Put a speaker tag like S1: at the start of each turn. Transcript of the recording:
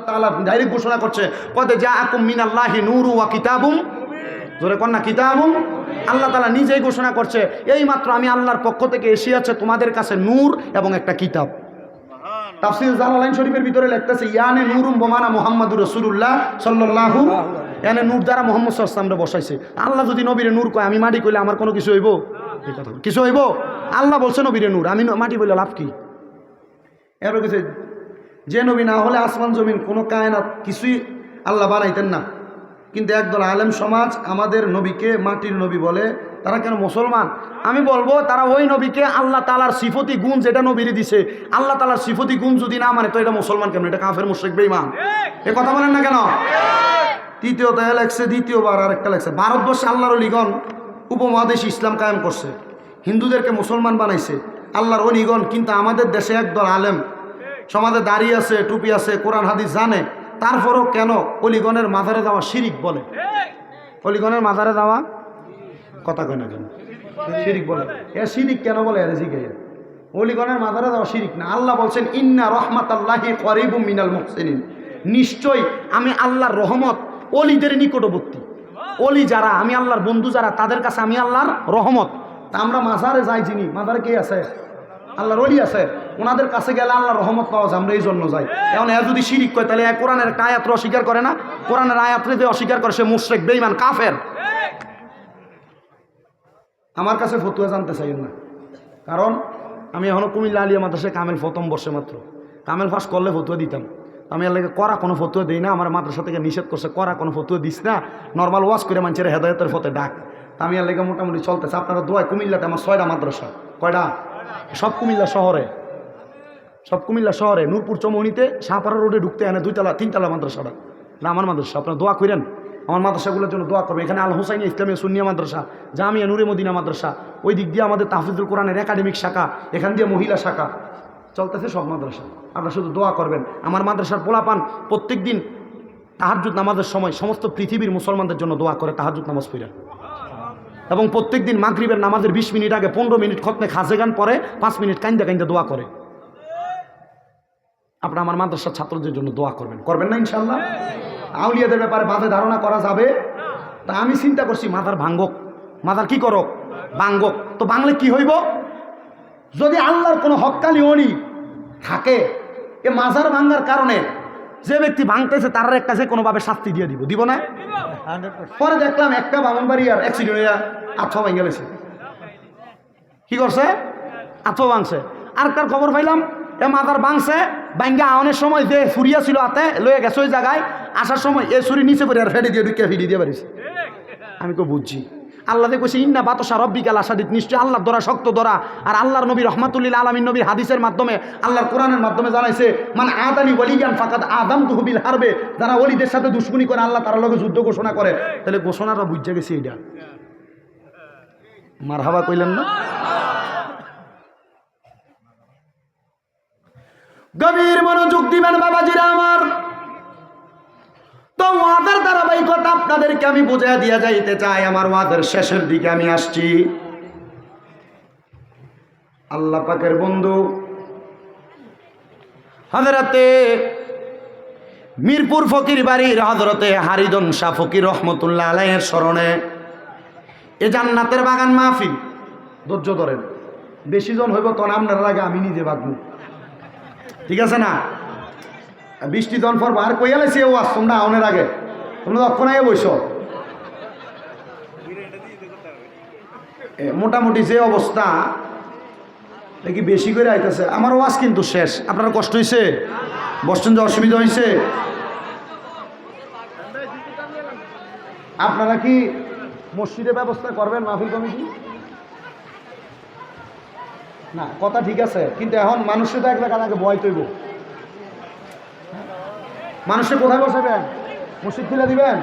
S1: তাআলা ডাইরেক্ট ঘোষণা করছে, কদ জাআকুম মিনাল্লাহি নূরু ওয়া কিতাবুম, জোরে কোন না, কিতাবুম। আল্লাহ তাআলা নিজেই ঘোষণা করছে, এই মাত্র আমি আল্লাহর পক্ষ থেকে এসেছে তোমাদের কাছে নূর এবং একটা কিতাব। তাফসীর জালালাইন শরীফের ভিতরে লিখতেছে, ইয়ানে নূরুম বমানা মুহাম্মাদুর রাসূলুল্লাহ সাল্লাল্লাহু, ইয়ানে নূর দ্বারা মুহাম্মদ সাল্লাল্লাহু আলাইহি ওয়াসাল্লাম বসাইছে। আল্লাহ যদি নবীরে নূর কয়, আমি মাটি কইলে আমার কোনো কিছু হইব? এই কথা কিছু হইব? আল্লাহ বলছে নবীরে নূর, আমি মাটি বলে লাভ কি? এরপর কিছু, যে নবী না হলে আসমান জমিন কোনো কায়নাত কিছুই আল্লাহ বানাইতেন না। কিন্তু একদল আলেম সমাজ আমাদের নবীকে মাটির নবী বলে, তারা কেন মুসলমান? আমি বলবো, তারা ওই নবীকে আল্লাহ তাআলার সিফতি গুণ যেটা নবীরে দিছে, আল্লাহ তাআলার সিফতি গুণ যদি না মানে তো এটা মুসলমান কেমন? এটা কাফের, মুশরিক, বেঈমান। এ কথা বলেন না কেন? তৃতীয়ত লেখছে, দ্বিতীয়বার আরেকটা লেখছে, ভারতবর্ষে আল্লাহর অলিগণ উপমহাদেশ ইসলাম কায়েম করছে, হিন্দুদেরকে মুসলমান বানাইছে আল্লাহর অলিগণ। কিন্তু আমাদের দেশে একদল আলেম সমাজে দাঁড়িয়ে আছে, টুপি আছে, কোরআন হাদিস জানে, তারপরও কেন অলিগণের মাজারে যাওয়া শিরিক বলে? অলিগণের মাজারে যাওয়া কথা কয় না কেন? শিরিক বলে। এ শিরিক কেন বলে? এর জিজ্ঞে অলিগণের মাজারে যাওয়া শিরিক না। আল্লাহ বলছেন, ইন্না রাহমাতাল্লাহি করিবুম মিনাল মুহসিনিন, নিশ্চয় আমি আল্লাহর রহমত অলিদের নিকটবর্তী। অলি যারা, আমি আল্লাহর বন্ধু যারা, তাদের কাছে আমি আল্লাহর রহমত। তা আমরা মাজারে যাই, যিনি মাজারে কে আছে? আল্লাহর ওলি আছে, ওনাদের কাছে গেলে আল্লাহর রহমত পাওয়া যায়, আমরা এই জন্য যাই। এখন এ যদি শিরিক কয়, তাহলে কোরআনের একটা আয়াত অস্বীকার করে না? কোরআনের আয়াতরে যে অস্বীকার করে সে মুশরিক, বেঈমান, কাফের। আমার কাছে ফতুয়া জানতে চাই না, কারণ আমি এখনো কুমিল্লা আলিয়া মাদ্রাসায় কামেল প্রথম বর্ষে মাত্র, কামেল পাস করলে ফতুয়া দিতাম। আমি এর লাগে করা কোনো ফতুয়া দিই না, আমার মাদ্রাসা থেকে নিষেধ করছে, করা কোনো ফতুয়া দিস না, নর্মাল ওয়াজ করে মানুষের হেদায়েতের পথে ডাক। তা আমি এর লাগে মোটামুটি চলতেছে। আপনারা দোয়ায়, কুমিল্লাতে আমার 6টা মাদ্রাসা। কয়টা? সব কুমিল্লা শহরে, সব কুমিল্লা শহরে। নূরপুর চৌমুহনীতে শাহপাড়া রোডে ঢুকতে এনে 2তলা 3তলা মাদ্রাসাটা না আমার মাদ্রাসা। আপনারা দোয়া করেন, আমার মাদ্রাসাগুলোর জন্য দোয়া করবেন। এখানে আল হুসাইন ইসলামিয়া সুন্নিয়া মাদ্রাসা, জামিয়া নূরে মদিনা মাদ্রাসা, ওই দিক দিয়ে আমাদের তাহফিজুল কোরআনের একাডেমিক শাখা, এখান দিয়ে মহিলা শাখা চলতেছে, সব মাদ্রাসা। আপনারা শুধু দোয়া করবেন। আমার মাদ্রাসার পোলাপান প্রত্যেক দিন তাহাজ্জুদ নামাজের সময় সমস্ত পৃথিবীর মুসলমানদের জন্য দোয়া করে তাহাজ্জুদ নামাজ পড়া, এবং প্রত্যেক দিন মাগরিবের নামাজের 20 মিনিট আগে 15 মিনিট খতমে খাজে গান পরে 5 মিনিট কাইন্দা কাইন্দা দোয়া করে। আপনারা আমার মাদ্রাসার ছাত্রদের জন্য দোয়া করবেন, করবেন না ইনশাআল্লাহ? আউলিয়াদের ব্যাপারে বাজে ধারণা করা যাবে? তা আমি চিন্তা করছি, মাদার ভাঙ্গক, মাদার কি করক, ভাঙ্গক। তো বাংলা কি হইব? যদি আল্লাহর কোনো হক্কানি অলি থাকে, এ মাজার ভাঙ্গার কারণে যে ব্যক্তি ভাঙতেছে তার একটা যে কোনোভাবে শাস্তি দিয়ে দিব, দিব না? পরে দেখলাম একটা বামনবাড়িয়ার অ্যাক্সিডেন্ট হইয়া আত্মা ভাঙে গেছে। কি করছে? আত্মা ভাঙছে। আর তার খবর পাইলাম এ মাজার ভাঙছে, ভাঙ্গা আওয়ানের সময় যে ফুরিয়া ছিল হাতে লয়ে গেছে ওই জায়গায়, আসার সময় এ ছুরি নিচে পড়ে আর ফেটে দিয়ে ঢুকিয়ে ফিরিয়ে দিয়ে পারিস। আমি তো বুঝছি, আল্লাহ কইছে ইন্না বাতশা রব্বিকা লাশাদীদ, নিশ্চয় আল্লাহর ধরা শক্ত ধরা। আর আল্লাহর নবী রহমাতুল্লিল আলামিন নবীর হাদিসের মাধ্যমে, আল্লাহর কোরআনের মাধ্যমে জানাইছে, মানে আদানি ওয়ালিয়ান ফাকাদ আযামতুহু বিল হারবে, যারা ওলিদের সাথে দুশমনি করে আল্লাহ তার লগে যুদ্ধ ঘোষণা করে। তাহলে ঘোষণাটা বুঝে গেছি, এটা মারহাবা কইলেন না? গভীর মনোযোগ দিবেন বাবাজিরা আমার। তো ওয়াদের ধারাবাহিকতা আপনাদেরকে আমি বুঝিয়ে দিয়ে যাইতে চাই। আমার ওয়াদের শেষের দিকে আমি আসছি। আল্লাহ পাকের বন্ধু হযরতে মিরপুর ফকির বাড়ির হযরতে হারিদন শাহ ফকির রহমতুল্লাহ আলাইহির স্মরণে এ জান্নাতের বাগান মাহফিল, ধৈর্য ধরেন, বেশি জন হইব তখন আপনার আগে আমি নিজে বাগবো, ঠিক আছে না? 20টি জন পর বার কইয়ালেছি ও আস, তোমরা আউনের আগে তোমরা অক্ষণায় বইস। মোটামুটি যে অবস্থা দেখি বেশি করে আইতেছে। আমার ওয়াজ কিন্তু শেষ। আপনারা কষ্ট হয়েছে? বসছেন যে অসুবিধা হয়েছে? আপনারা কি মসজিদে ব্যবস্থা করবেন মাহফিল কমিটি? না, কথা ঠিক আছে, কিন্তু এখন মানুষের তো এক জায়গা আগে ভয় তৈব। মানুষে কোথায় বসাবেন? মসজিদ খুলে দিবেন?